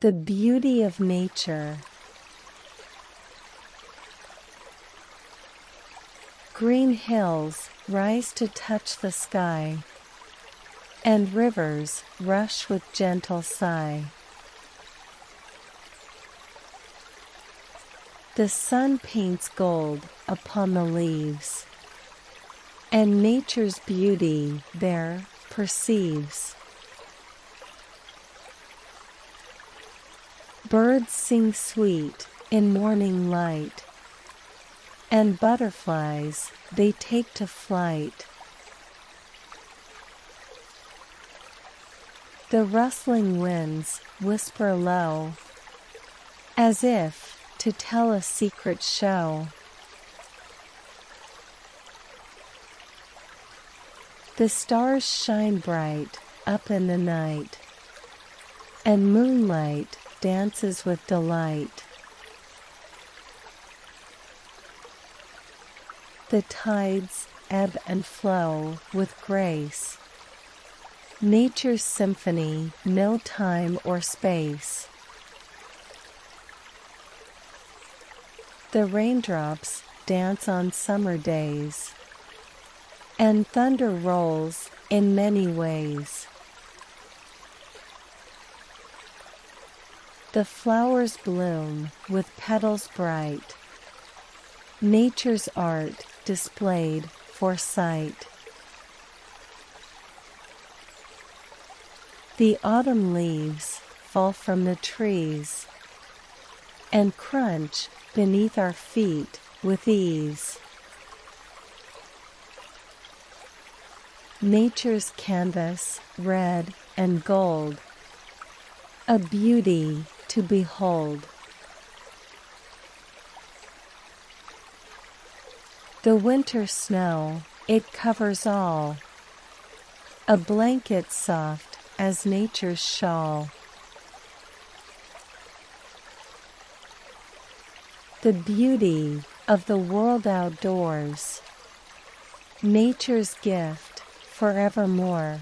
The beauty of nature. Green hills rise to touch the sky, and rivers rush with gentle sigh. The sun paints gold upon the leaves, and nature's beauty there perceives. Birds sing sweet in morning light, and butterflies they take to flight. The rustling winds whisper low, as if to tell a secret show. The stars shine bright up in the night, and moonlight dances with delight. The tides ebb and flow with grace, nature's symphony, no time or space. The raindrops dance on summer days, and thunder rolls in many ways. The flowers bloom with petals bright, nature's art displayed for sight. The autumn leaves fall from the trees, and crunch beneath our feet with ease. Nature's canvas, red and gold, a beauty to behold. The winter snow, it covers all, a blanket soft as nature's shawl. The beauty of the world outdoors, nature's gift forevermore.